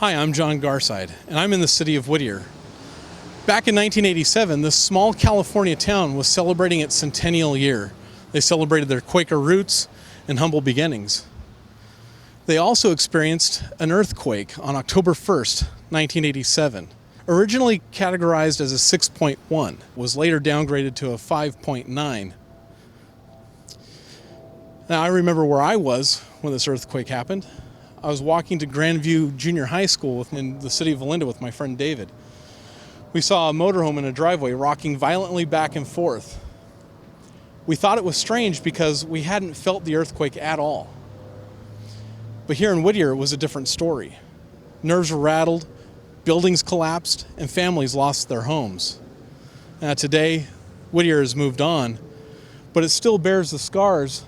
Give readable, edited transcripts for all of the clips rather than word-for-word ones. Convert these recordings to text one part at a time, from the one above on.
Hi, I'm John Garside, and I'm in the city of Whittier. Back in 1987, this small California town was celebrating its centennial year. They celebrated their Quaker roots and humble beginnings. They also experienced an earthquake on October 1st, 1987. Originally categorized as a 6.1, was later downgraded to a 5.9. Now, I remember where I was when this earthquake happened. I was walking to Grandview Junior High School in the city of Valinda with my friend David. We saw a motorhome in a driveway rocking violently back and forth. We thought it was strange because we hadn't felt the earthquake at all. But here in Whittier, it was a different story. Nerves were rattled, buildings collapsed, and families lost their homes. Today, Whittier has moved on, but it still bears the scars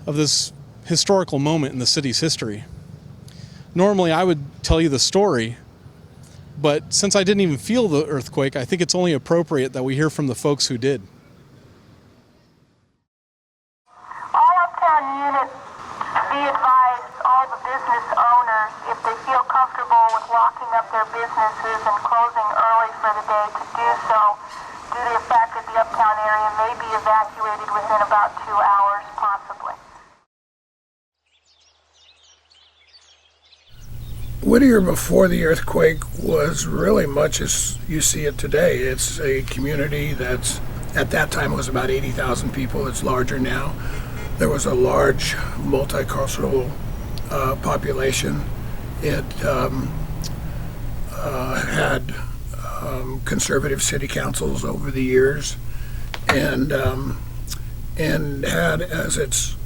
of this historical moment in the city's history. Normally, I would tell you the story, but since I didn't even feel the earthquake, I think it's only appropriate that we hear from the folks who did. All uptown units, be advised, all the business owners, if they feel comfortable with locking up their businesses and closing early for the day, to do so, due to the fact that the uptown area may be evacuated within about 2 hours, possibly. Whittier before the earthquake was really much as you see it today. It's a community that's, at that time, it was about 80,000 people. It's larger now. There was a large multicultural population. It had conservative city councils over the years, and had as its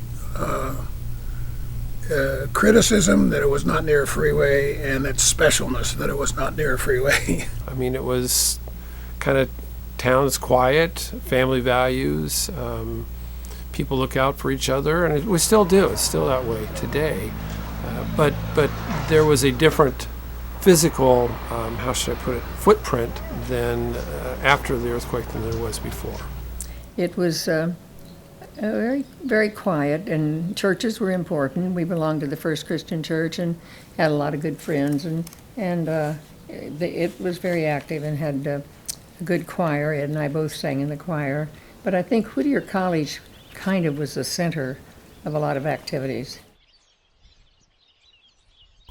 criticism that it was not near a freeway, and its specialness that it was not near a freeway. I mean, it was kind of town's quiet, family values, people look out for each other, and we still do. It's still that way today. But there was a different physical, how should I put it, footprint than after the earthquake than there was before. It was very, very quiet, and churches were important. We belonged to the First Christian Church and had a lot of good friends, and it was very active and had a good choir. Ed and I both sang in the choir. But I think Whittier College kind of was the center of a lot of activities.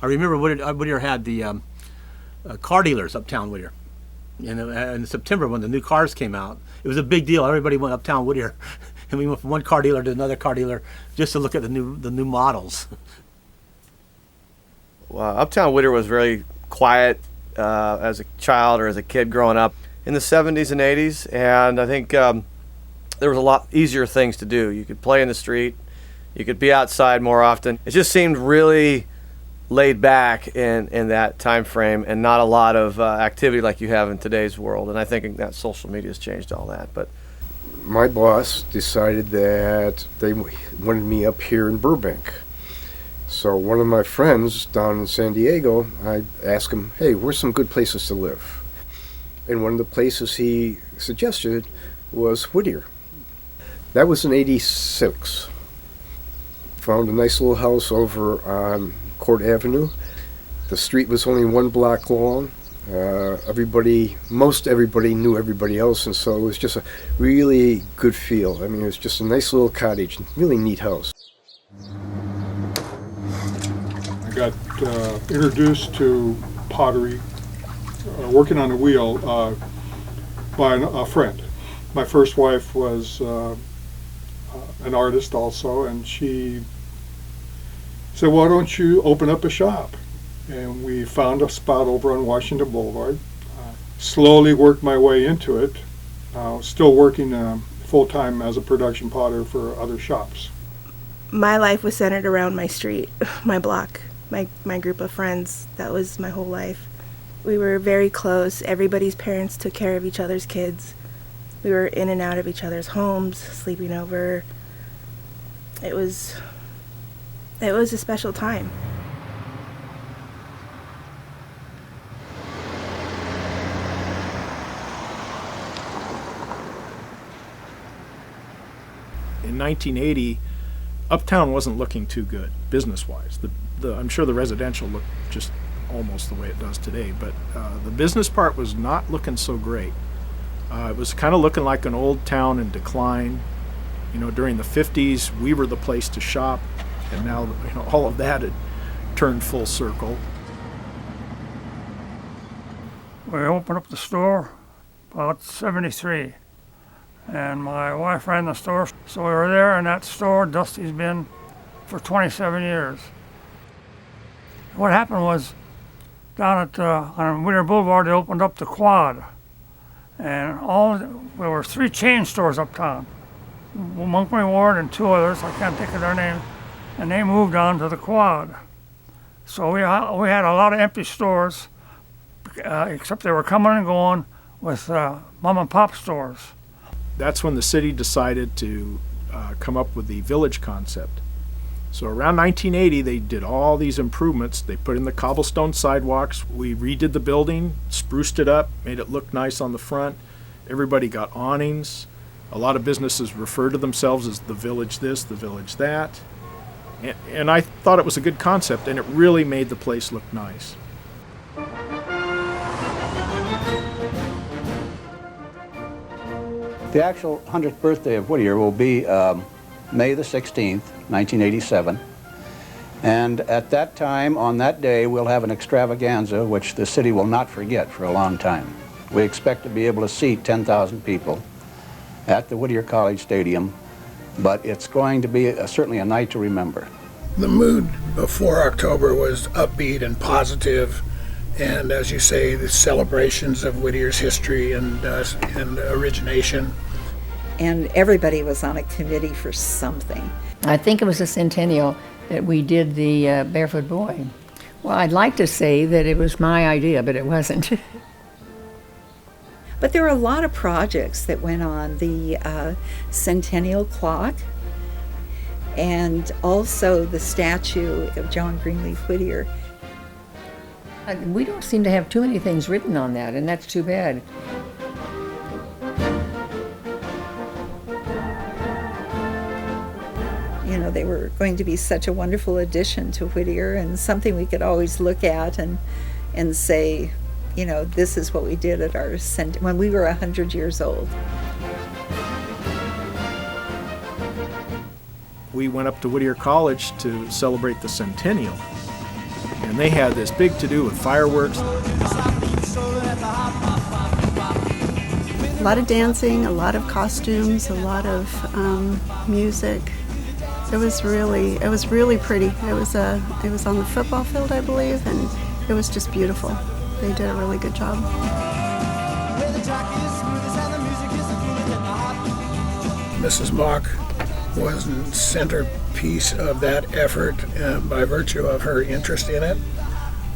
I remember Whittier had the car dealers uptown Whittier. In September when the new cars came out, it was a big deal. Everybody went uptown Whittier. And we went from one car dealer to another car dealer just to look at the new models. Well, uptown Whittier was very quiet as a child or as a kid growing up in the 70s and 80s, and I think there was a lot easier things to do. You could play in the street, you could be outside more often. It just seemed really laid back in that time frame, and not a lot of activity like you have in today's world. And I think that social media has changed all that. But my boss decided that they wanted me up here in Burbank. So one of my friends down in San Diego, I asked him, hey, where's some good places to live? And one of the places he suggested was Whittier. That was in '86. Found a nice little house over on Court Avenue. The street was only 1 block long. Most everybody knew everybody else, and so it was just a really good feel. I mean, it was just a nice little cottage, really neat house. I got introduced to pottery, working on a wheel, by a friend. My first wife was an artist also, and she said, why don't you open up a shop? And we found a spot over on Washington Boulevard. Slowly worked my way into it. Still working full-time as a production potter for other shops. My life was centered around my street, my block, my group of friends. That was my whole life. We were very close. Everybody's parents took care of each other's kids. We were in and out of each other's homes, sleeping over. It was a special time. In 1980, Uptown wasn't looking too good business-wise. I'm sure the residential looked just almost the way it does today, but the business part was not looking so great. It was kind of looking like an old town in decline. You know, during the 50s, we were the place to shop, and now, you know, all of that had turned full circle. We opened up the store about 73, and my wife ran the store, so we were there in that store Dusty's been for 27 years. What happened was, down at on Whittier Boulevard, they opened up the Quad, and there were 3 chain stores uptown, Montgomery Ward and 2 others, I can't think of their names, and they moved on to the Quad. So we had a lot of empty stores, except they were coming and going with mom and pop stores. That's when the city decided to come up with the village concept. So around 1980, they did all these improvements. They put in the cobblestone sidewalks. We redid the building, spruced it up, made it look nice on the front. Everybody got awnings. A lot of businesses refer to themselves as the village this, the village that. And I thought it was a good concept, and it really made the place look nice. The actual 100th birthday of Whittier will be May the 16th, 1987. And at that time, on that day, we'll have an extravaganza which the city will not forget for a long time. We expect to be able to seat 10,000 people at the Whittier College Stadium, but it's going to be certainly a night to remember. The mood before October was upbeat and positive, and as you say, the celebrations of Whittier's history and origination. And everybody was on a committee for something. I think it was a Centennial that we did the Barefoot Boy. Well, I'd like to say that it was my idea, but it wasn't. But there were a lot of projects that went on. The Centennial clock, and also the statue of John Greenleaf Whittier. We don't seem to have too many things written on that, and that's too bad. You know, they were going to be such a wonderful addition to Whittier, and something we could always look at and say, you know, this is what we did at our when we were 100 years old. We went up to Whittier College to celebrate the Centennial, and they had this big to-do with fireworks. A lot of dancing, a lot of costumes, a lot of music. It was really pretty. It was on the football field, I believe, and it was just beautiful. They did a really good job. Mrs. Mauk was the centerpiece of that effort by virtue of her interest in it.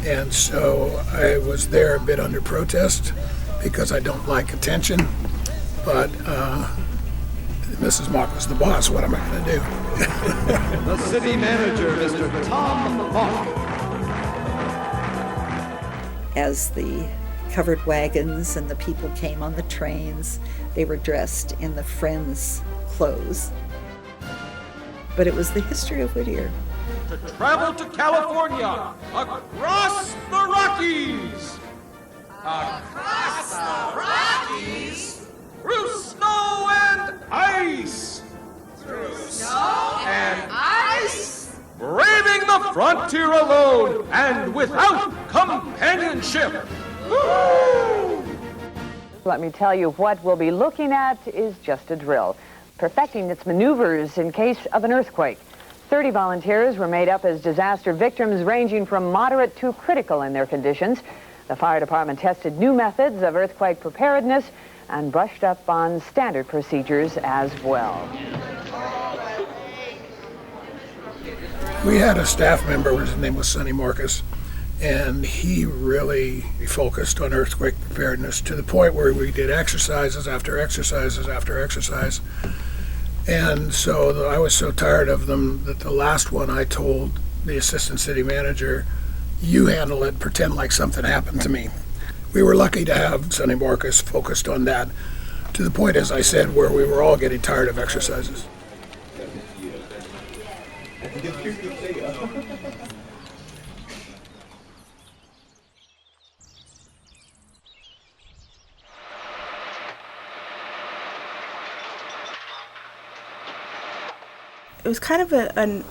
And so I was there a bit under protest because I don't like attention, but Mrs. Mauk was the boss. What am I going to do? The city manager, Mr. Tom Mauk. As the covered wagons and the people came on the trains, they were dressed in the Friends clothes. But it was the history of Whittier. To travel to California, across the Rockies! Across the Rockies? Through snow and ice! Through snow and ice? Braving the frontier alone and without companionship! Woo! Let me tell you, what we'll be looking at is just a drill, perfecting its maneuvers in case of an earthquake. 30 volunteers were made up as disaster victims ranging from moderate to critical in their conditions. The fire department tested new methods of earthquake preparedness and brushed up on standard procedures as well. We had a staff member, his name was Sonny Marcus, and he really focused on earthquake preparedness to the point where we did exercises after exercises after exercise. And so I was so tired of them that the last one I told the assistant city manager, you handle it, pretend like something happened to me. We were lucky to have Sonny Marcus focused on that to the point, as I said, where we were all getting tired of exercises. It was kind of an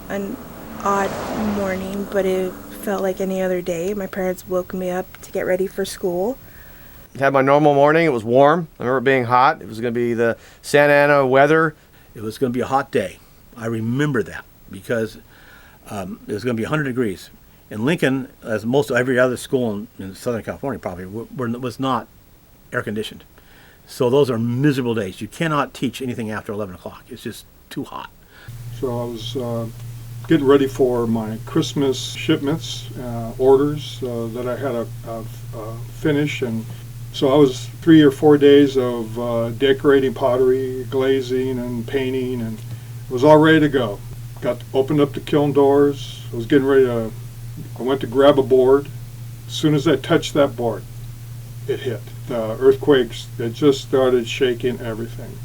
odd morning, but it felt like any other day. My parents woke me up to get ready for school. Had my normal morning. It was warm. I remember it being hot. It was going to be the Santa Ana weather. It was going to be a hot day. I remember that because it was going to be 100 degrees. And Lincoln, as most of every other school in Southern California probably, was not air conditioned. So those are miserable days. You cannot teach anything after 11 o'clock. It's just too hot. So I was getting ready for my Christmas shipments, orders that I had to finish. And so I was 3 or 4 days of decorating pottery, glazing and painting, and was all ready to go. Opened up the kiln doors. I was getting ready to, I went to grab a board. As soon as I touched that board, it hit. The earthquakes, it just started shaking everything.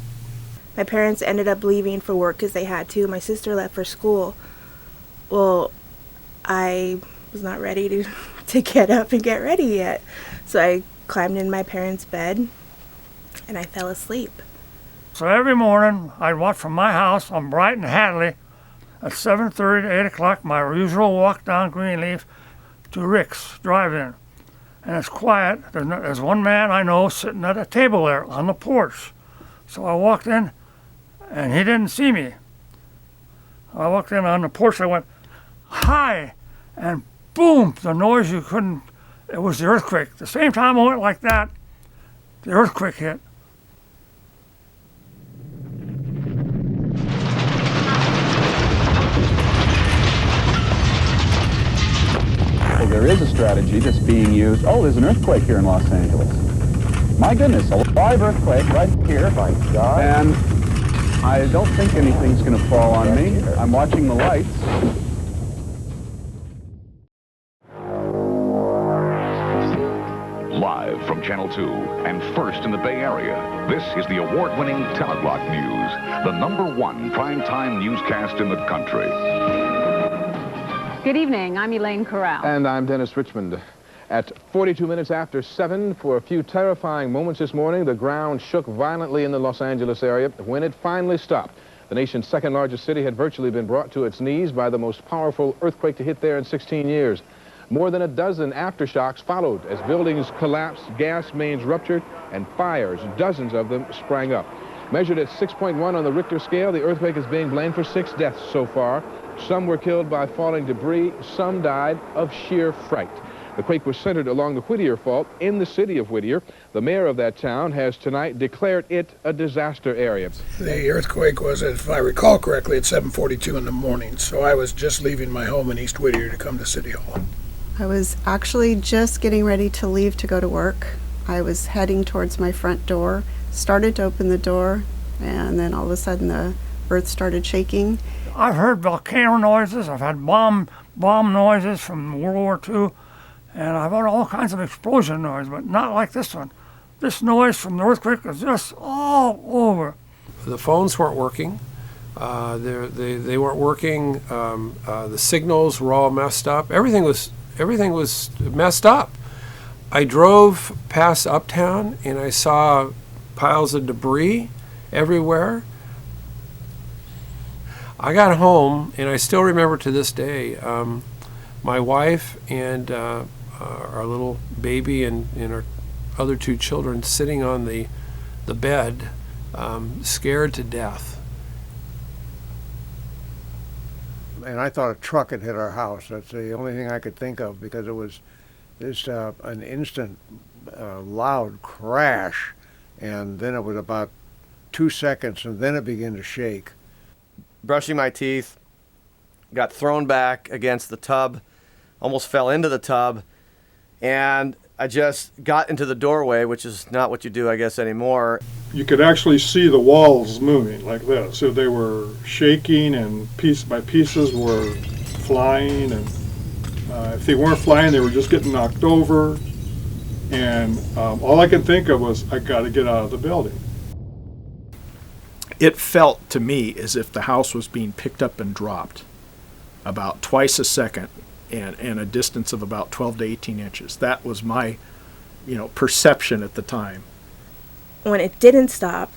My parents ended up leaving for work because they had to. My sister left for school. Well, I was not ready to get up and get ready yet. So I climbed in my parents' bed and I fell asleep. So every morning I'd walk from my house on Brighton Hadley at 7:30 to 8 o'clock, my usual walk down Greenleaf to Rick's Drive-In. And it's quiet. There's one man I know sitting at a table there on the porch. So I walked in and he didn't see me. I walked in on the porch, I went, "Hi!" And boom, the noise you couldn't, it was the earthquake. The same time I went like that, the earthquake hit. Well, there is a strategy that's being used. Oh, there's an earthquake here in Los Angeles. My goodness, a live earthquake right here. My God. And I don't think anything's going to fall on me. I'm watching the lights. Live from Channel 2 and first in the Bay Area, this is the award-winning Teleblock News, the #1 primetime newscast in the country. Good evening. I'm Elaine Corral. And I'm Dennis Richmond. At 42 minutes after 7, for a few terrifying moments this morning, the ground shook violently in the Los Angeles area. When it finally stopped, the nation's second largest city had virtually been brought to its knees by the most powerful earthquake to hit there in 16 years. More than a dozen aftershocks followed as buildings collapsed, gas mains ruptured, and fires, dozens of them, sprang up. Measured at 6.1 on the Richter scale, the earthquake is being blamed for 6 deaths so far. Some were killed by falling debris, some died of sheer fright. The quake was centered along the Whittier fault in the city of Whittier. The mayor of that town has tonight declared it a disaster area. The earthquake was, if I recall correctly, at 7:42 in the morning, so I was just leaving my home in East Whittier to come to City Hall. I was actually just getting ready to leave to go to work. I was heading towards my front door, started to open the door, and then all of a sudden the earth started shaking. I've heard volcano noises, I've had bomb noises from World War II, and I've heard all kinds of explosion noise, but not like this one. This noise from the earthquake was just all over. The phones weren't working. They weren't working. The signals were all messed up. Everything was messed up. I drove past Uptown and I saw piles of debris everywhere. I got home and I still remember to this day my wife and our little baby and our other 2 children sitting on the bed, scared to death. And I thought a truck had hit our house. That's the only thing I could think of, because it was just an instant loud crash, and then it was about 2 seconds, and then it began to shake. Brushing my teeth, got thrown back against the tub, almost fell into the tub, and I just got into the doorway, which is not what you do, I guess, anymore. You could actually see the walls moving like this. So they were shaking, and piece by pieces were flying, and if they weren't flying, they were just getting knocked over. And all I could think of was, I got to get out of the building. It felt to me as if the house was being picked up and dropped about twice a second, and a distance of about 12 to 18 inches. That was my, perception at the time. When it didn't stop,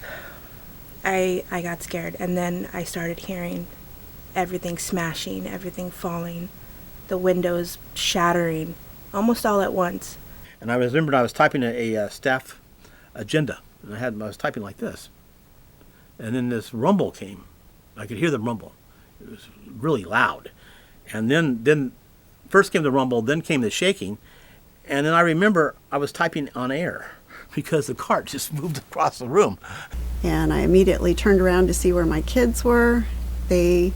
I got scared, and then I started hearing everything smashing, everything falling, the windows shattering, almost all at once. And I remember I was typing a staff agenda, and I was typing like this. And then this rumble came. I could hear the rumble. It was really loud. And then first came the rumble, then came the shaking. And then I remember I was typing on air because the cart just moved across the room. And I immediately turned around to see where my kids were. They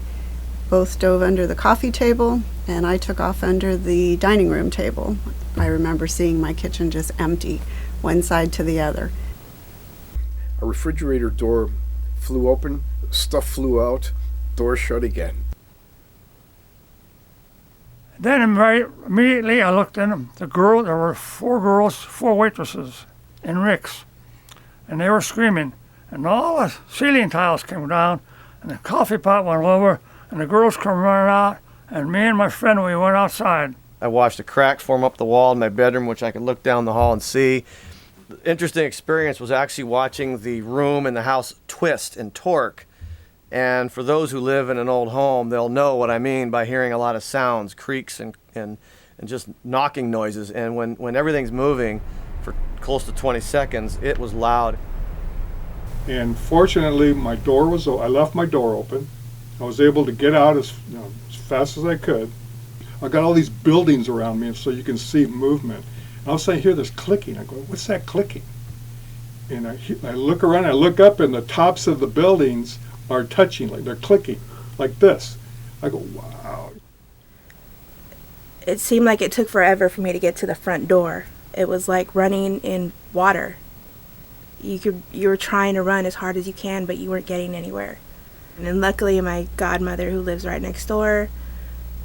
both dove under the coffee table, and I took off under the dining room table. I remember seeing my kitchen just empty, one side to the other. A refrigerator door flew open, stuff flew out, door shut again. Then immediately I looked in. There were 4 girls, 4 waitresses in Rick's, and they were screaming. And all the ceiling tiles came down, and the coffee pot went over, and the girls came running out, and me and my friend, we went outside. I watched a crack form up the wall in my bedroom, which I could look down the hall and see. The interesting experience was actually watching the room in the house twist and torque. And for those who live in an old home, they'll know what I mean by hearing a lot of sounds, creaks and just knocking noises. And when everything's moving for close to 20 seconds, it was loud. And fortunately, I left my door open. I was able to get out as fast as I could. I got all these buildings around me, so you can see movement. And all of a sudden I hear this clicking. I go, what's that clicking? And I look around, I look up, and the tops of the buildings are touching, like they're clicking, like this. I go, wow. It seemed like it took forever for me to get to the front door. It was like running in water. You were trying to run as hard as you can, but you weren't getting anywhere. And then luckily my godmother, who lives right next door,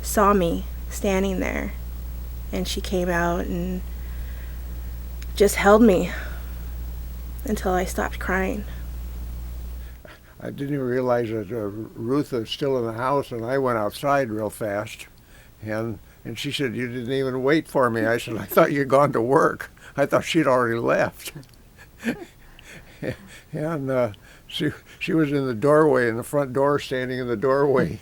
saw me standing there, and she came out and just held me until I stopped crying. I didn't even realize that Ruth was still in the house, and I went outside real fast. And she said, "You didn't even wait for me." I said, "I thought you'd gone to work. I thought she'd already left." And she was in the doorway, in the front door, standing in the doorway.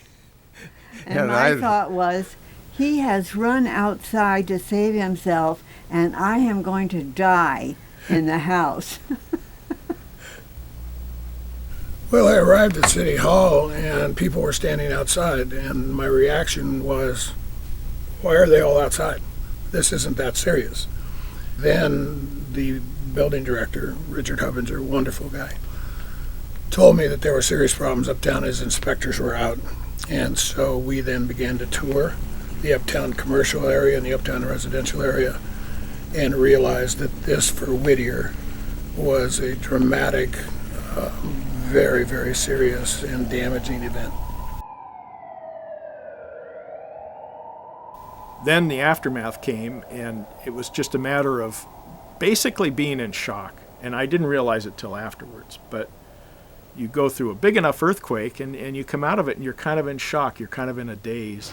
And my thought was, he has run outside to save himself, and I am going to die in the house. Well, I arrived at City Hall, and people were standing outside, and my reaction was, why are they all outside? This isn't that serious. Then the building director, Richard Hubbinger, wonderful guy, told me that there were serious problems uptown as inspectors were out. And so we then began to tour the uptown commercial area and the uptown residential area, and realized that this, for Whittier, was a dramatic, very, very serious and damaging event. Then the aftermath came, and it was just a matter of basically being in shock. And I didn't realize it till afterwards. But you go through a big enough earthquake, and you come out of it, and you're kind of in shock. You're kind of in a daze.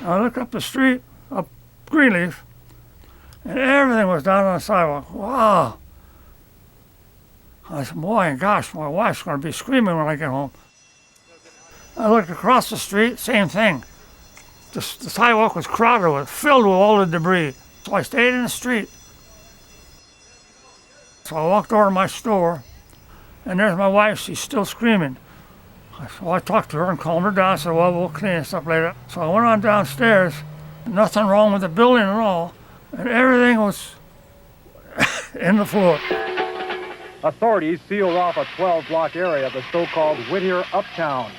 I looked up the street, up Greenleaf, and everything was down on the sidewalk. Wow. I said, boy, gosh, my wife's going to be screaming when I get home. I looked across the street, same thing. The sidewalk was crowded filled with all the debris. So I stayed in the street. So I walked over to my store, and there's my wife. She's still screaming. So I talked to her and calmed her down. I said, well, we'll clean this up later. So I went on downstairs. Nothing wrong with the building at all. And everything was in the floor. Authorities sealed off a 12-block area of the so-called Whittier Uptown.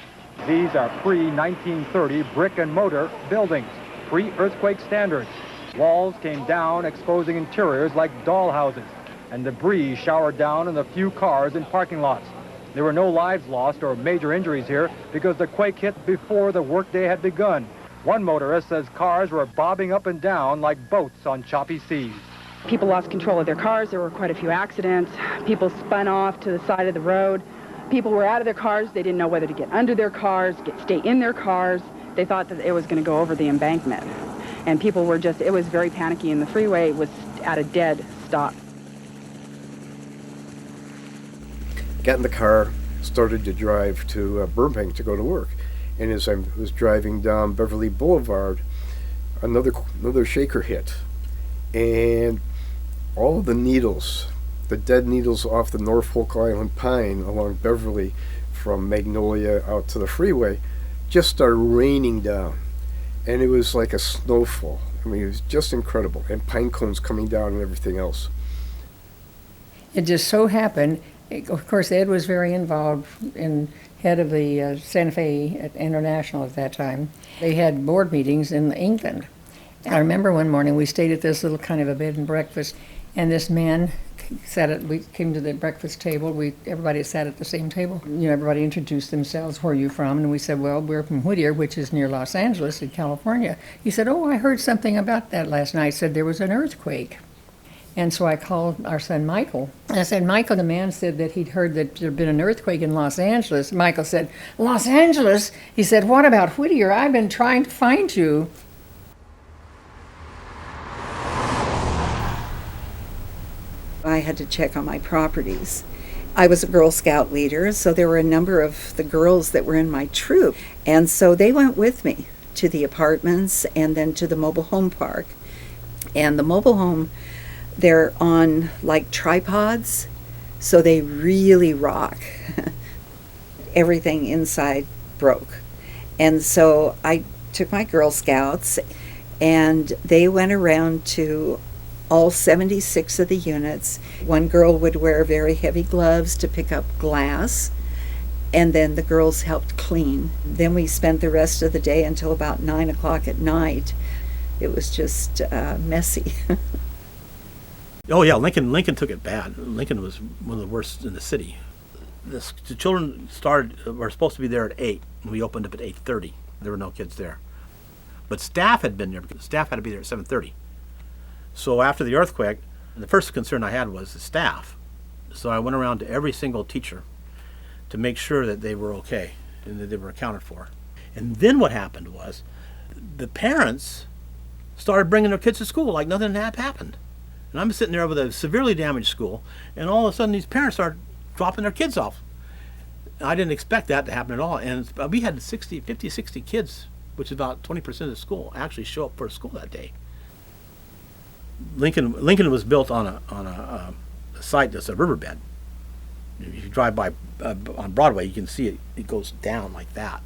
These are pre-1930 brick and mortar buildings, pre-earthquake standards. Walls came down, exposing interiors like dollhouses, and debris showered down on the few cars in parking lots. There were no lives lost or major injuries here because the quake hit before the workday had begun. One motorist says cars were bobbing up and down like boats on choppy seas. People lost control of their cars. There were quite a few accidents. People spun off to the side of the road. People were out of their cars. They didn't know whether to get under their cars, stay in their cars. They thought that it was going to go over the embankment. And people were just, it was very panicky, and the freeway was at a dead stop. got in the car, started to drive to Burbank to go to work. And as I was driving down Beverly Boulevard, another shaker hit. And all the needles, the dead needles off the Norfolk Island pine along Beverly from Magnolia out to the freeway just started raining down. And it was like a snowfall. I mean, it was just incredible. And pine cones coming down and everything else. It just so happened, of course, Ed was very involved in head of the Santa Fe International at that time. They had board meetings in England. And I remember one morning we stayed at this little kind of a bed and breakfast, and this man we came to the breakfast table. Everybody sat at the same table. Everybody introduced themselves. Where are you from? And we said, well, we're from Whittier, which is near Los Angeles in California. He said, oh, I heard something about that last night. Said there was an earthquake. And so I called our son Michael. And I said, Michael, the man said that he'd heard that there had been an earthquake in Los Angeles. Michael said, Los Angeles? He said, what about Whittier? I've been trying to find you. I had to check on my properties. I was a Girl Scout leader, so there were a number of the girls that were in my troop. And so they went with me to the apartments and then to the mobile home park. And the mobile home, they're on like tripods, so they really rock. Everything inside broke. And so I took my Girl Scouts and they went around to all 76 of the units. One girl would wear very heavy gloves to pick up glass, and then the girls helped clean. Then we spent the rest of the day until about 9 o'clock at night. It was just messy. Oh yeah, Lincoln took it bad. Lincoln was one of the worst in the city. The children were supposed to be there at 8, and we opened up at 8:30. There were no kids there. But staff had been there, because staff had to be there at 7:30. So after the earthquake, the first concern I had was the staff. So I went around to every single teacher to make sure that they were okay and that they were accounted for. And then what happened was the parents started bringing their kids to school like nothing had happened. And I'm sitting there with a severely damaged school, and all of a sudden these parents started dropping their kids off. I didn't expect that to happen at all. And we had 60 kids, which is about 20% of the school, actually show up for school that day. Lincoln was built on a site that's a riverbed. If you drive by on Broadway, you can see it goes down like that.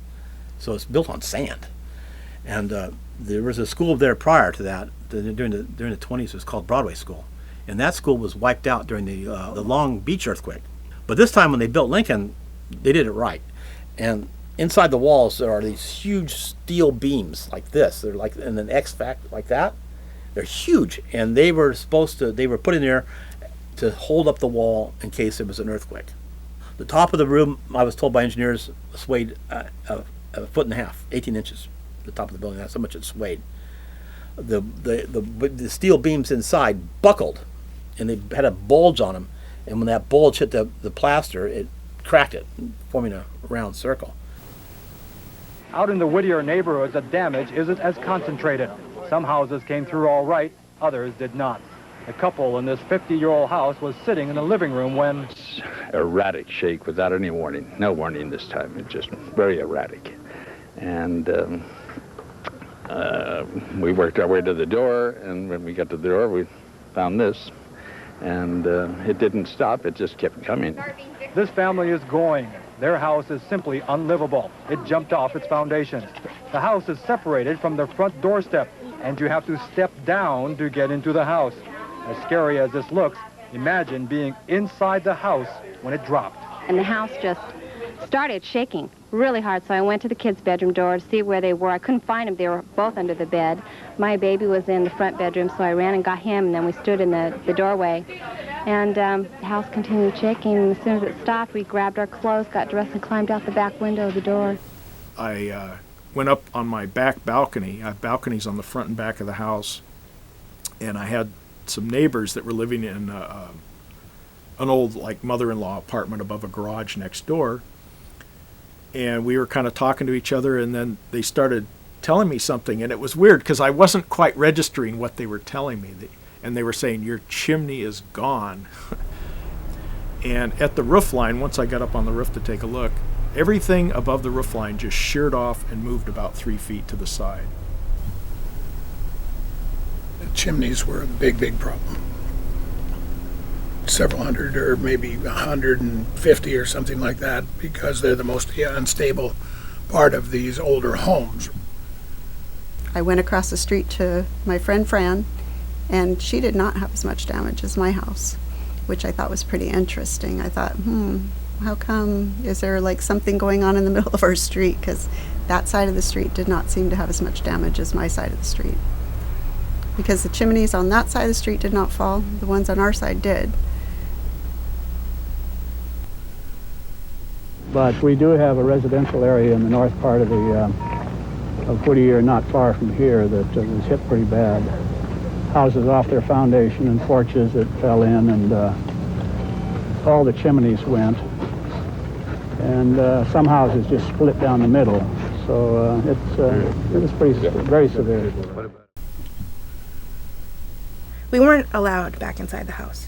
So it's built on sand. And there was a school there prior to that. During the 20s, it was called Broadway School, and that school was wiped out during the Long Beach earthquake. But this time, when they built Lincoln, they did it right. And inside the walls, there are these huge steel beams like this. They're like in an X factor like that. They're huge, and they were put in there to hold up the wall in case there was an earthquake. The top of the room, I was told by engineers, swayed a foot and a half, 18 inches. The top of the building, that's how much it swayed. The steel beams inside buckled, and they had a bulge on them, and when that bulge hit the plaster, it cracked it, forming a round circle. Out in the Whittier neighborhoods, the damage isn't as concentrated. Some houses came through all right, others did not. The couple in this 50-year-old house was sitting in the living room when... Erratic shake without any warning. No warning this time. It's just very erratic. And we worked our way to the door, and when we got to the door, we found this. And it didn't stop. It just kept coming. This family is going. Their house is simply unlivable. It jumped off its foundations. The house is separated from the front doorstep, and you have to step down to get into the house. As scary as this looks, imagine being inside the house when it dropped. And the house just started shaking really hard, so I went to the kids' bedroom door to see where they were. I couldn't find them. They were both under the bed. My baby was in the front bedroom, so I ran and got him, and then we stood in the doorway. And the house continued shaking, and as soon as it stopped, we grabbed our clothes, got dressed, and climbed out the back window of the door. I went up on my back balcony. I have balconies on the front and back of the house, and I had some neighbors that were living in an old mother-in-law apartment above a garage next door, and we were kind of talking to each other, and then they started telling me something, and it was weird because I wasn't quite registering what they were telling me, and they were saying, your chimney is gone. And at the roof line, once I got up on the roof to take a look, everything above the roof line just sheared off and moved about 3 feet to the side. The chimneys were a big problem. Several hundred or maybe 150 or something like that, because they're the most unstable part of these older homes. I went across the street to my friend Fran, and she did not have as much damage as my house, which I thought was pretty interesting. I thought, how come? Is there like something going on in the middle of our street? Because that side of the street did not seem to have as much damage as my side of the street. Because the chimneys on that side of the street did not fall, the ones on our side did. But we do have a residential area in the north part of Whittier, not far from here, that was hit pretty bad. Houses off their foundation and porches that fell in, and all the chimneys went. And some houses just split down the middle. So it was very severe. We weren't allowed back inside the house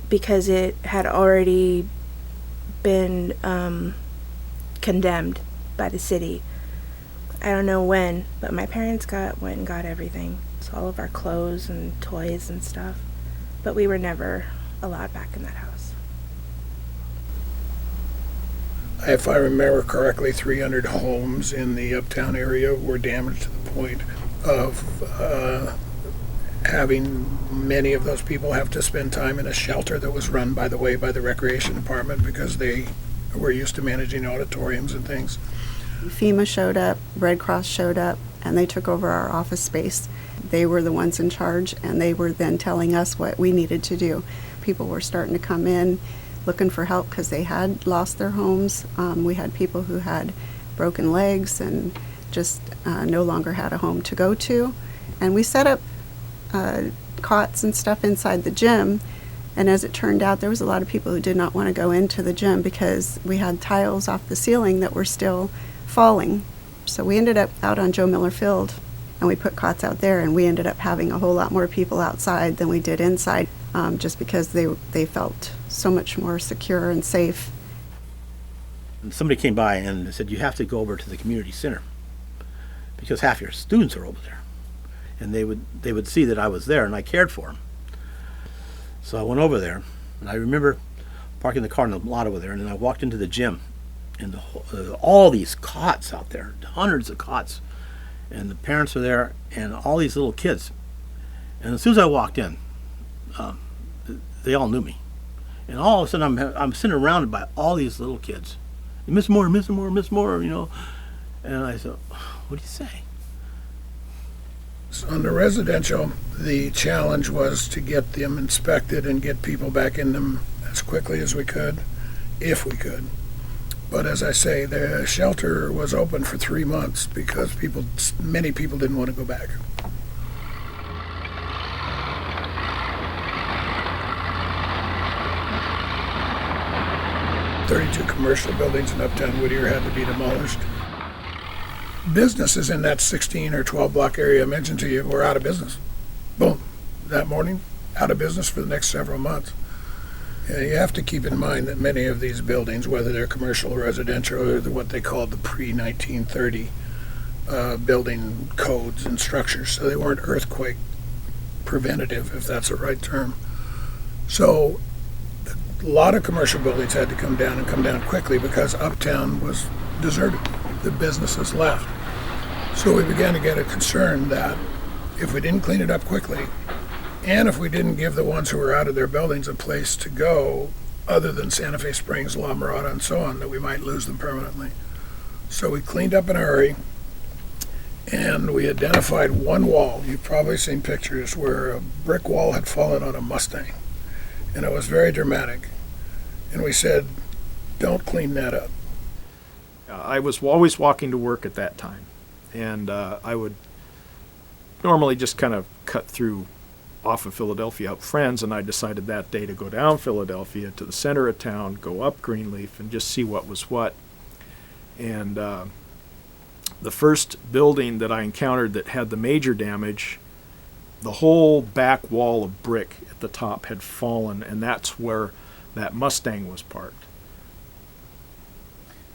because it had already been condemned by the city. I don't know when, but my parents went and got everything. So all of our clothes and toys and stuff. But we were never allowed back in that house. If I remember correctly, 300 homes in the uptown area were damaged to the point of having many of those people have to spend time in a shelter that was run, by the way, by the recreation department, because they were used to managing auditoriums and things. FEMA showed up, Red Cross showed up, and they took over our office space. They were the ones in charge, and they were then telling us what we needed to do. People were starting to come in looking for help because they had lost their homes. We had people who had broken legs and just no longer had a home to go to. And we set up cots and stuff inside the gym, and as it turned out, there was a lot of people who did not want to go into the gym because we had tiles off the ceiling that were still falling. So we ended up out on Joe Miller Field, and we put cots out there, and we ended up having a whole lot more people outside than we did inside, just because they felt so much more secure and safe. And somebody came by and said, you have to go over to the community center because half your students are over there. And they would see that I was there and I cared for them. So I went over there, and I remember parking the car in the lot over there, and then I walked into the gym, and all these cots out there, hundreds of cots, and the parents are there, and all these little kids. And as soon as I walked in, they all knew me, and all of a sudden I'm sitting surrounded by all these little kids. Miss Moore, Miss Moore, Miss Moore, you know. And I said, what do you say? On the residential, the challenge was to get them inspected and get people back in them as quickly as we could, if we could. But as I say, the shelter was open for 3 months because many people didn't want to go back. "32 commercial buildings in uptown Whittier had to be demolished. Businesses in that 16 or 12 block area I mentioned to you were out of business. Boom. That morning, out of business for the next several months. You have to keep in mind that many of these buildings, whether they're commercial or residential, or what they called the pre-1930 building codes and structures, so they weren't earthquake preventative, if that's the right term. So a lot of commercial buildings had to come down and come down quickly because uptown was deserted. The businesses left. So we began to get a concern that if we didn't clean it up quickly, and if we didn't give the ones who were out of their buildings a place to go, other than Santa Fe Springs, La Mirada, and so on, that we might lose them permanently. So we cleaned up in a hurry, and we identified one wall. You've probably seen pictures where a brick wall had fallen on a Mustang, and it was very dramatic. And we said, don't clean that up. I was always walking to work at that time, and I would normally just kind of cut through off of Philadelphia up Friends, and I decided that day to go down Philadelphia to the center of town, go up Greenleaf, and just see what was what. And the first building that I encountered that had the major damage the whole back wall of brick at the top had fallen, and that's where that Mustang was parked.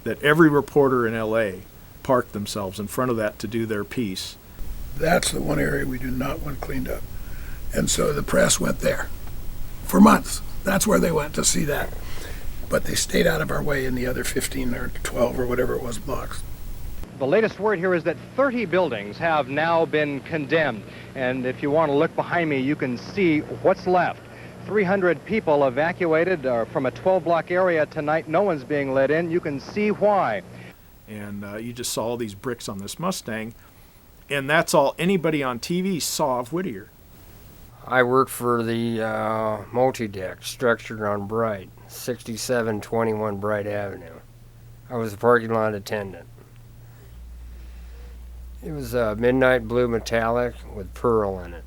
That every reporter in LA parked themselves in front of that to do their piece. That's the one area we do not want cleaned up. And so the press went there for months. That's where they went to see that. But they stayed out of our way in the other 15 or 12 or whatever it was blocks. The latest word here is that 30 buildings have now been condemned. And if you want to look behind me, you can see what's left. 300 people evacuated from a 12-block area tonight. No one's being let in. You can see why. And you just saw all these bricks on this Mustang, and that's all anybody on TV saw of Whittier. I worked for the multi-deck structured on Bright, 6721 Bright Avenue. I was a parking lot attendant. It was midnight blue metallic with pearl in it.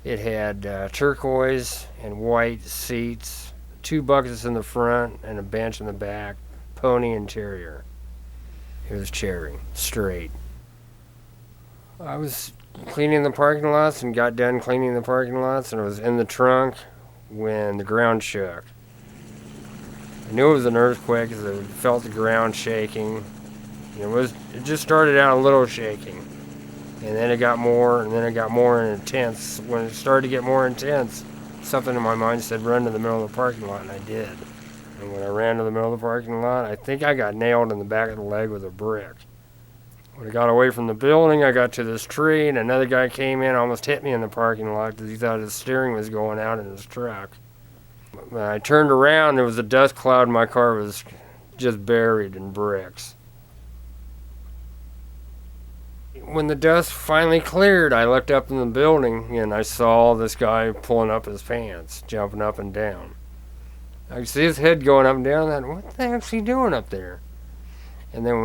It had turquoise and white seats, 2 buckets in the front and a bench in the back, pony interior. It was cherry, straight. I was cleaning the parking lots and got done cleaning the parking lots, and I was in the trunk when the ground shook. I knew it was an earthquake because I felt the ground shaking. It just started out a little shaking, and then it got more, and then it got more intense. When it started to get more intense, something in my mind said run to the middle of the parking lot, and I did. And when I ran to the middle of the parking lot, I think I got nailed in the back of the leg with a brick. When I got away from the building, I got to this tree, and another guy came in, almost hit me in the parking lot because he thought his steering was going out in his truck. When I turned around, there was a dust cloud, and my car was just buried in bricks. When the dust finally cleared, I looked up in the building, and I saw this guy pulling up his pants, jumping up and down. I could see his head going up and down. And what the heck's he doing up there? And then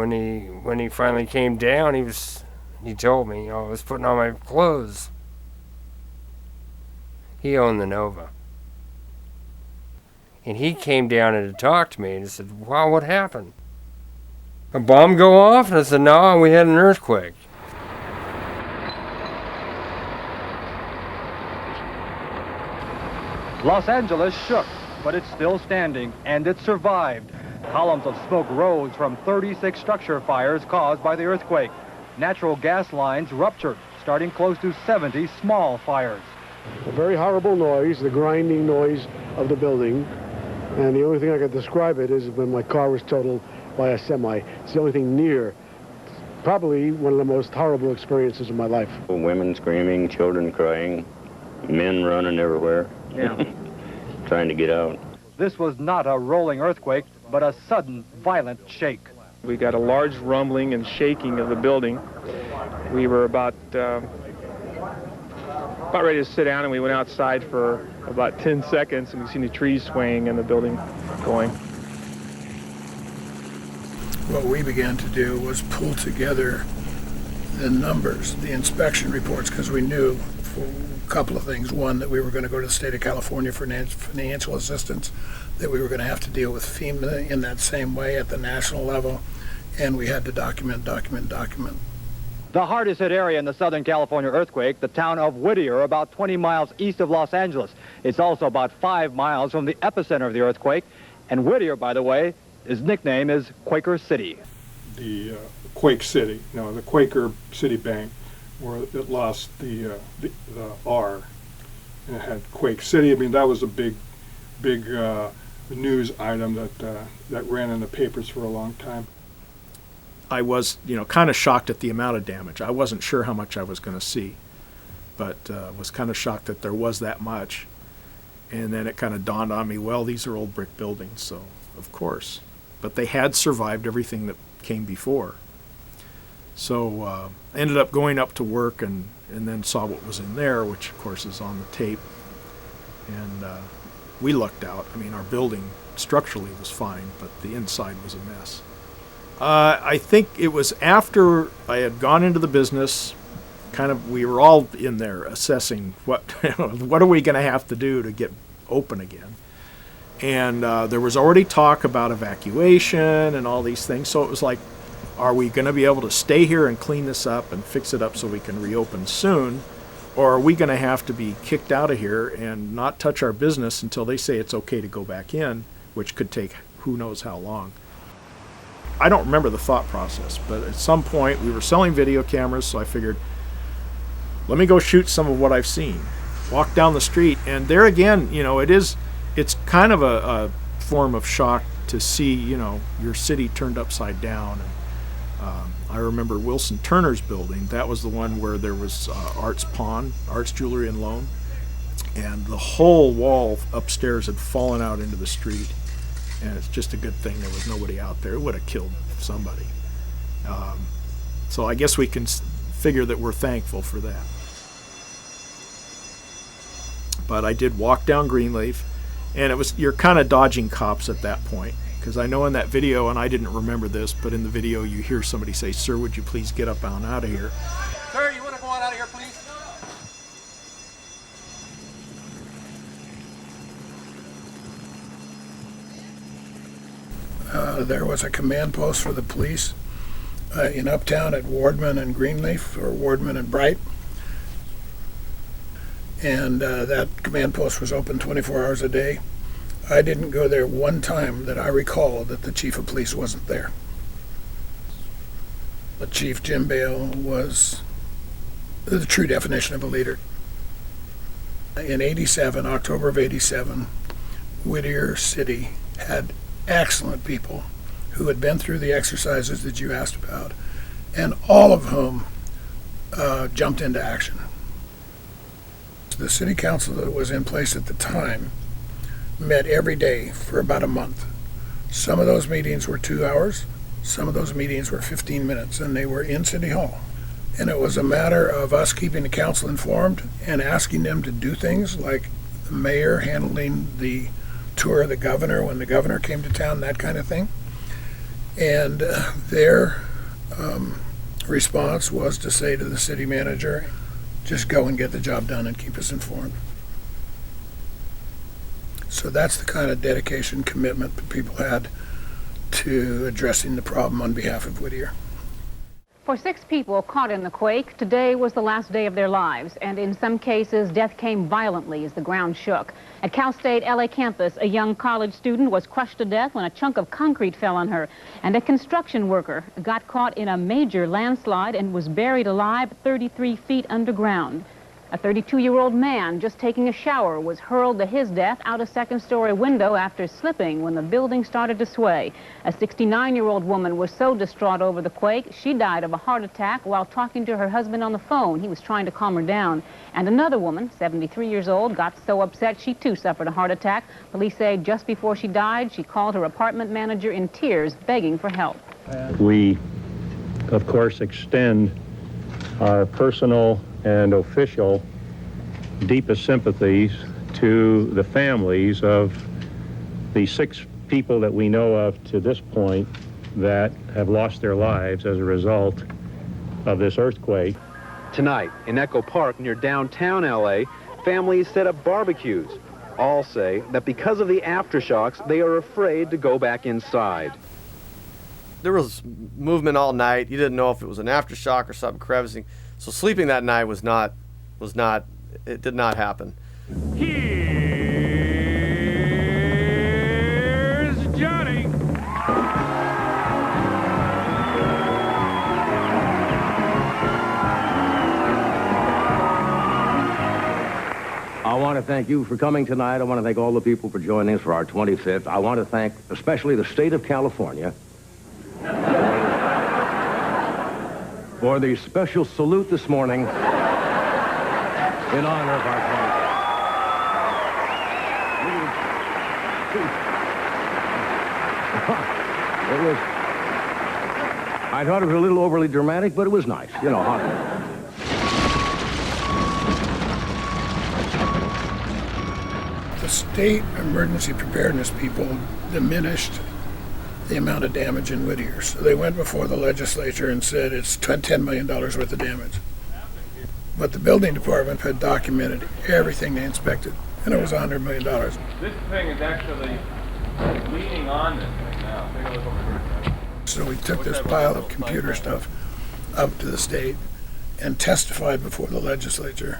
when he finally came down, he told me, I was putting on my clothes. He owned the Nova. And he came down and to talk to me and he said, wow, what happened? A bomb go off? And I said, no, we had an earthquake. Los Angeles shook, but it's still standing, and it survived. Columns of smoke rose from 36 structure fires caused by the earthquake. Natural gas lines ruptured, starting close to 70 small fires. A very horrible noise, the grinding noise of the building. And the only thing I could describe it is when my car was totaled by a semi. It's the only thing near. Probably one of the most horrible experiences of my life. Women screaming, children crying, men running everywhere. Yeah. Trying to get out. This was not a rolling earthquake, but a sudden, violent shake. We got a large rumbling and shaking of the building. We were about ready to sit down, and we went outside for about 10 seconds, and we seen the trees swaying and the building going. What we began to do was pull together the numbers, the inspection reports, because we knew for a couple of things. One, that we were going to go to the state of California for financial assistance, that we were going to have to deal with FEMA in that same way at the national level, and we had to document. The hardest hit area in the Southern California earthquake, the town of Whittier, about 20 miles east of Los Angeles. It's also about 5 miles from the epicenter of the earthquake. And Whittier, by the way, his nickname is Quaker City. The Quake City, the Quaker City Bank, where it lost the R, and it had Quake City. I mean, that was a big news item that ran in the papers for a long time. I was, kind of shocked at the amount of damage. I wasn't sure how much I was going to see, but was kind of shocked that there was that much. And then it kind of dawned on me, well, these are old brick buildings, so of course. But they had survived everything that came before. So I ended up going up to work and then saw what was in there, which of course is on the tape. And we lucked out. I mean, our building structurally was fine, but the inside was a mess. I think it was after I had gone into the business, we were all in there assessing what are we going to have to do to get open again. And there was already talk about evacuation and all these things. So it was like, are we going to be able to stay here and clean this up and fix it up so we can reopen soon? or are we going to have to be kicked out of here and not touch our business until they say it's okay to go back in, which could take who knows how long. I don't remember the thought process, but at some point we were selling video cameras, so I figured, let me go shoot some of what I've seen. Walk down the street, and there again, it's kind of a form of shock to see, your city turned upside down. And, I remember Wilson Turner's building. That was the one where there was Arts Pawn, Arts Jewelry and Loan, and the whole wall upstairs had fallen out into the street. And it's just a good thing there was nobody out there. It would have killed somebody. So I guess we can figure that we're thankful for that. But I did walk down Greenleaf, and you're kind of dodging cops at that point. Because I know in that video, and I didn't remember this, but in the video you hear somebody say, "Sir, would you please get up on out of here?" Sir, you want to go on out of here, please? There was a command post for the police in Uptown at Wardman and Greenleaf, or Wardman and Bright. And that command post was open 24 hours a day. I didn't go there one time that I recall that the chief of police wasn't there. But Chief Jim Bale was the true definition of a leader. In October of 87, Whittier City had excellent people who had been through the exercises that you asked about, and all of whom jumped into action. The city council that was in place at the time met every day for about a month. Some of those meetings were 2 hours, some of those meetings were 15 minutes, and they were in City Hall. And it was a matter of us keeping the council informed and asking them to do things like the mayor handling the tour of the governor when the governor came to town, that kind of thing. And their response was to say to the city manager, just go and get the job done and keep us informed. So that's the kind of dedication, commitment that people had to addressing the problem on behalf of Whittier. For 6 people caught in the quake, today was the last day of their lives, and in some cases, death came violently as the ground shook. At Cal State LA campus, a young college student was crushed to death when a chunk of concrete fell on her, and a construction worker got caught in a major landslide and was buried alive 33 feet underground. A 32-year-old man just taking a shower was hurled to his death out a second-story window after slipping when the building started to sway. A 69-year-old woman was so distraught over the quake, she died of a heart attack while talking to her husband on the phone. He was trying to calm her down. And another woman, 73 years old, got so upset she too suffered a heart attack. Police say just before she died, she called her apartment manager in tears, begging for help. We, of course, extend our personal and official deepest sympathies to the families of the 6 people that we know of to this point that have lost their lives as a result of this earthquake. Tonight, in Echo Park near downtown LA, families set up barbecues. All say that because of the aftershocks, they are afraid to go back inside. There was movement all night. You didn't know if it was an aftershock or something crevicing. So sleeping that night it did not happen. Here's Johnny. I want to thank you for coming tonight. I want to thank all the people for joining us for our 25th. I want to thank especially the state of California for the special salute this morning in honor of our 25th. It was, I thought it was a little overly dramatic, but it was nice, you know. The state emergency preparedness people diminished the amount of damage in Whittier. So they went before the legislature and said it's $10 million worth of damage. But the building department had documented everything they inspected, and it was $100 million. This thing is actually leaning on this thing now. Take a look over here. So we took this pile of computer stuff up to the state and testified before the legislature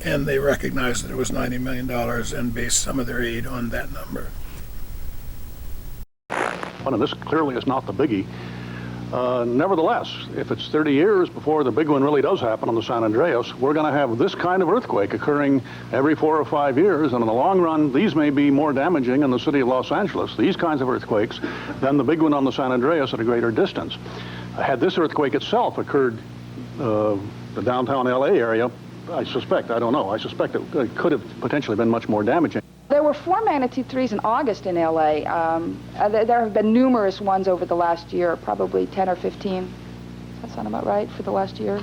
and they recognized that it was $90 million and based some of their aid on that number. Well, and this clearly is not the biggie. Nevertheless, if it's 30 years before the big one really does happen on the San Andreas, we're going to have this kind of earthquake occurring every 4 or 5 years, and in the long run, these may be more damaging in the city of Los Angeles, these kinds of earthquakes, than the big one on the San Andreas at a greater distance. Had this earthquake itself occurred the downtown LA area, I suspect it could have potentially been much more damaging. There were 4 magnitude 3s in August in LA. There have been numerous ones over the last year, probably 10 or 15. Does that sound about right for the last year?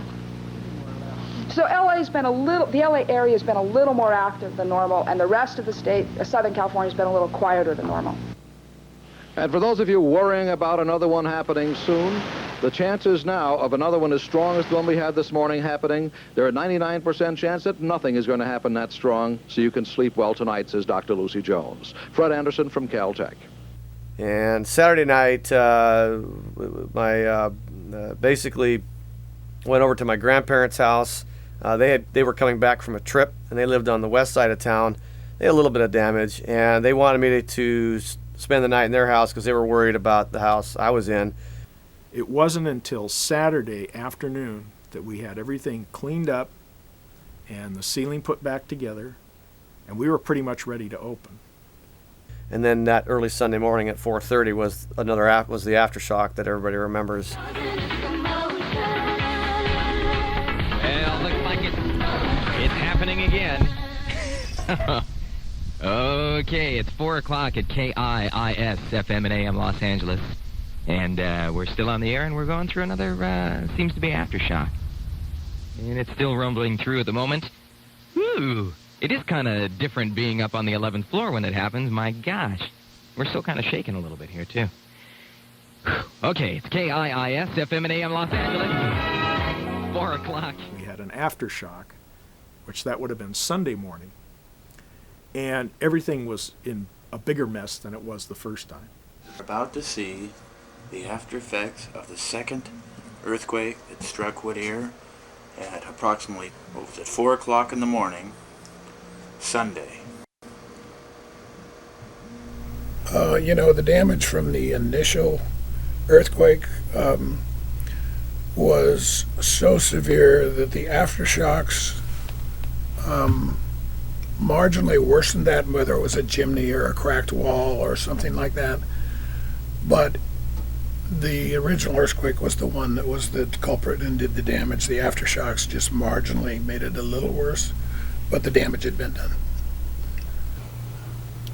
So the LA area has been a little more active than normal, and the rest of the state, Southern California, has been a little quieter than normal. And for those of you worrying about another one happening soon, the chances now of another one as strong as the one we had this morning happening, there are 99% chance that nothing is going to happen that strong, so you can sleep well tonight, says Dr. Lucy Jones. Fred Anderson from Caltech. And Saturday night, basically went over to my grandparents' house. They were coming back from a trip, and they lived on the west side of town. They had a little bit of damage, and they wanted me to spend the night in their house because they were worried about the house I was in. It wasn't until Saturday afternoon that we had everything cleaned up and the ceiling put back together, and we were pretty much ready to open. And then that early Sunday morning at 4:30 was the aftershock that everybody remembers. Well, looks like it's happening again. Okay, it's 4 o'clock at KIIS FM and AM Los Angeles. And we're still on the air, and we're going through another, seems to be aftershock. And it's still rumbling through at the moment. Ooh, it is kind of different being up on the 11th floor when it happens. My gosh. We're still kind of shaking a little bit here, too. Okay, it's KIIS, FM and AM Los Angeles. 4 o'clock. We had an aftershock, which that would have been Sunday morning. And everything was in a bigger mess than it was the first time. We're about to see the after effects of the second earthquake that struck Whittier at approximately, 4 o'clock in the morning, Sunday. The damage from the initial earthquake was so severe that the aftershocks marginally worsened that, whether it was a chimney or a cracked wall or something like that. But the original earthquake was the one that was the culprit and did the damage. The aftershocks just marginally made it a little worse, but the damage had been done.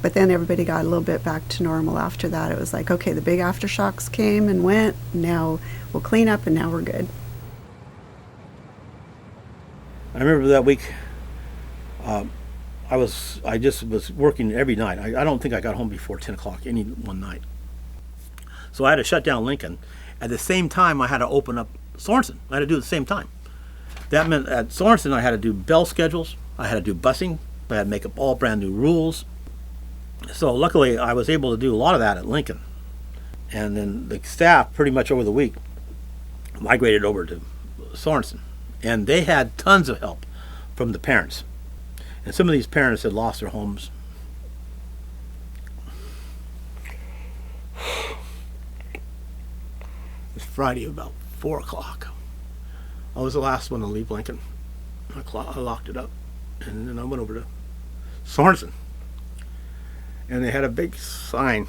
But then everybody got a little bit back to normal after that. It was like, okay, the big aftershocks came and went. Now we'll clean up, and now we're good. I remember that week, I just was working every night. I don't think I got home before 10 o'clock any one night. So I had to shut down Lincoln. At the same time, I had to open up Sorensen. I had to do it at the same time. That meant at Sorensen, I had to do bell schedules. I had to do busing. I had to make up all brand new rules. So luckily, I was able to do a lot of that at Lincoln. And then the staff, pretty much over the week, migrated over to Sorensen. And they had tons of help from the parents. And some of these parents had lost their homes. It was Friday about 4 o'clock. I was the last one to leave Lincoln. I locked it up. And then I went over to Sorensen. And they had a big sign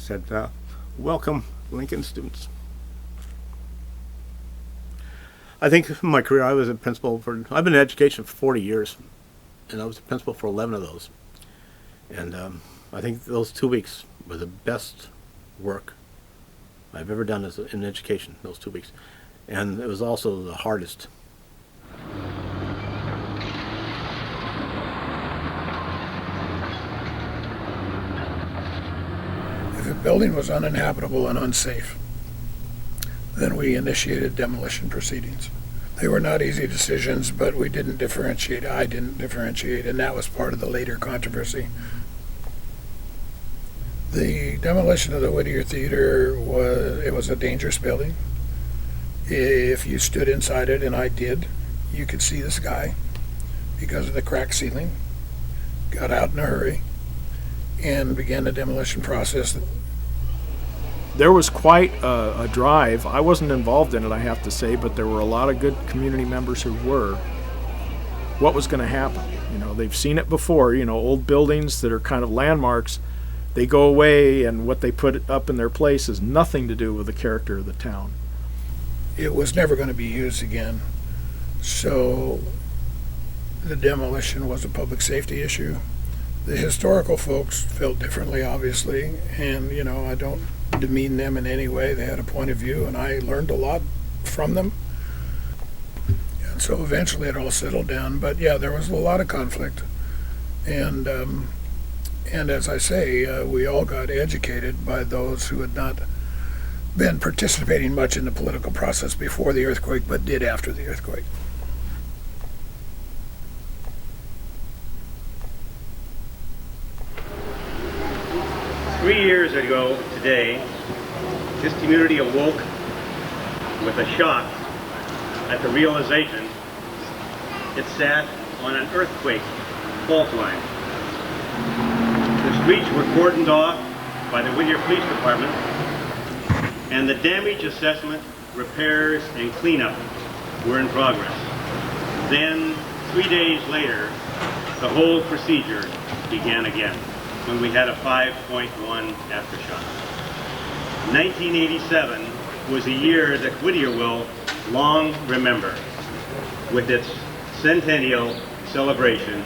that said, "Welcome, Lincoln students." I think in my career, I was a principal I've been in education for 40 years. And I was a principal for 11 of those. And I think those 2 weeks were the best work I've ever done in education, those 2 weeks. And it was also the hardest. If a building was uninhabitable and unsafe, then we initiated demolition proceedings. They were not easy decisions, but we didn't differentiate. I didn't differentiate, and that was part of the later controversy. The demolition of the Whittier Theater was a dangerous building. If you stood inside it, and I did, you could see the sky. because of the cracked ceiling, got out in a hurry, and began the demolition process. There was quite a drive. I wasn't involved in it, I have to say, but there were a lot of good community members who were. What was going to happen? You know, they've seen it before. You know, old buildings that are kind of landmarks, they go away, and what they put up in their place has nothing to do with the character of the town. It was never going to be used again, so the demolition was a public safety issue. The historical folks felt differently, obviously, and, you know, I don't demean them in any way. They had a point of view, and I learned a lot from them. And so eventually it all settled down. But yeah, there was a lot of conflict. And as I say, we all got educated by those who had not been participating much in the political process before the earthquake, but did after the earthquake. Three years ago today, this community awoke with a shock at the realization it sat on an earthquake fault line. The streets were cordoned off by the Whittier Police Department, and the damage assessment, repairs, and cleanup were in progress. Then, 3 days later, the whole procedure began again, when we had a 5.1 aftershock. 1987 was a year that Whittier will long remember, with its Centennial celebration,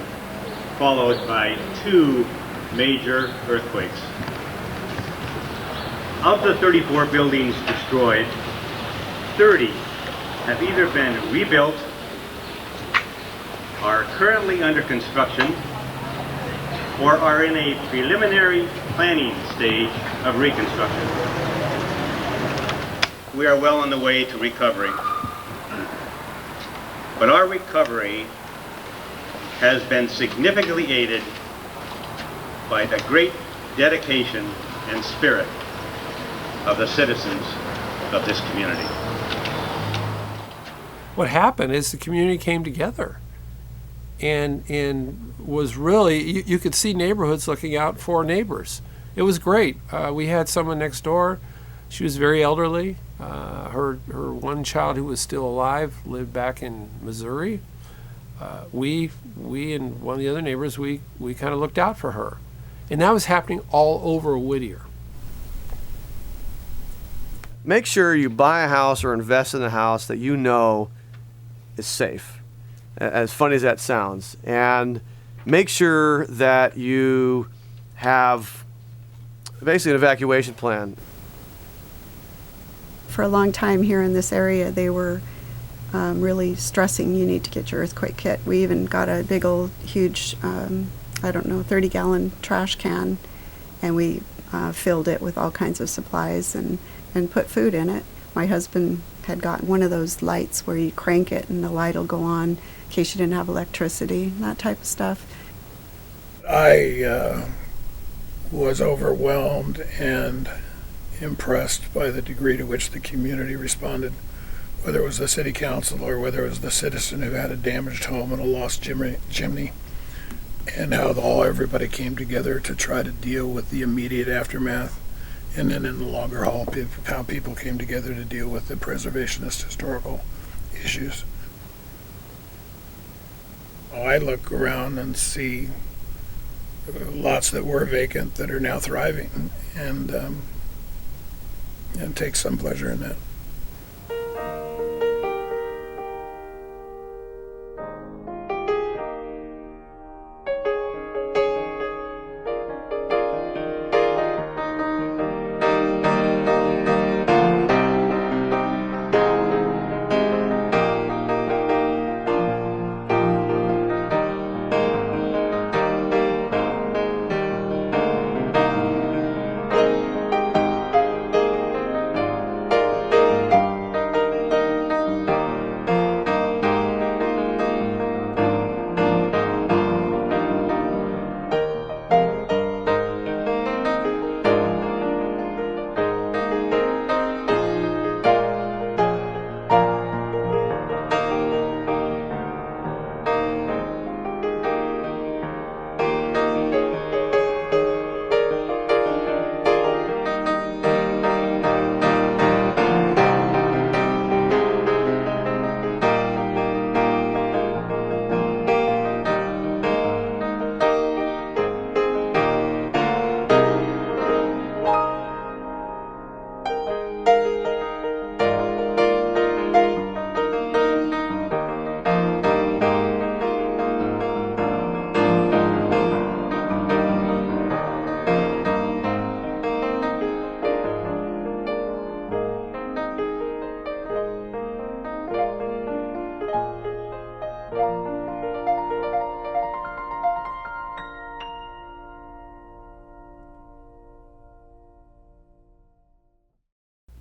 followed by 2 major earthquakes. Of the 34 buildings destroyed, 30 have either been rebuilt, are currently under construction, or are in a preliminary planning stage of reconstruction. We are well on the way to recovery. But our recovery has been significantly aided by the great dedication and spirit of the citizens of this community. What happened is the community came together and was really, you could see neighborhoods looking out for neighbors. It was great. We had someone next door. She was very elderly. Her one child who was still alive lived back in Missouri. We and one of the other neighbors, we kind of looked out for her. And that was happening all over Whittier. Make sure you buy a house or invest in a house that you know is safe, as funny as that sounds. And make sure that you have basically an evacuation plan. For a long time here in this area, they were really stressing you need to get your earthquake kit. We even got a big old huge, 30-gallon trash can, and we filled it with all kinds of supplies and put food in it. My husband had gotten one of those lights where you crank it and the light will go on in case you didn't have electricity, that type of stuff. I was overwhelmed and impressed by the degree to which the community responded, whether it was the city council or whether it was the citizen who had a damaged home and a lost chimney, and how everybody came together to try to deal with the immediate aftermath. And then in the longer haul, how people came together to deal with the preservationist historical issues. I look around and see lots that were vacant that are now thriving, and take some pleasure in that.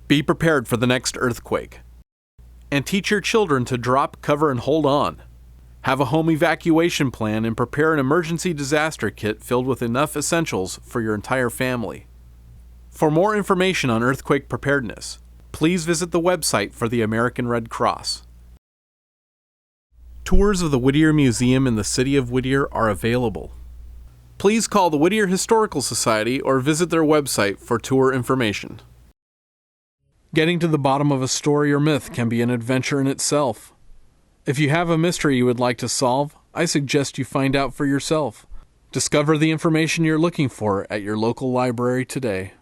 Be prepared for the next earthquake. And teach your children to drop, cover, and hold on. Have a home evacuation plan and prepare an emergency disaster kit filled with enough essentials for your entire family. For more information on earthquake preparedness, please visit the website for the American Red Cross. Tours of the Whittier Museum in the city of Whittier are available. Please call the Whittier Historical Society or visit their website for tour information. Getting to the bottom of a story or myth can be an adventure in itself. If you have a mystery you would like to solve, I suggest you find out for yourself. Discover the information you're looking for at your local library today.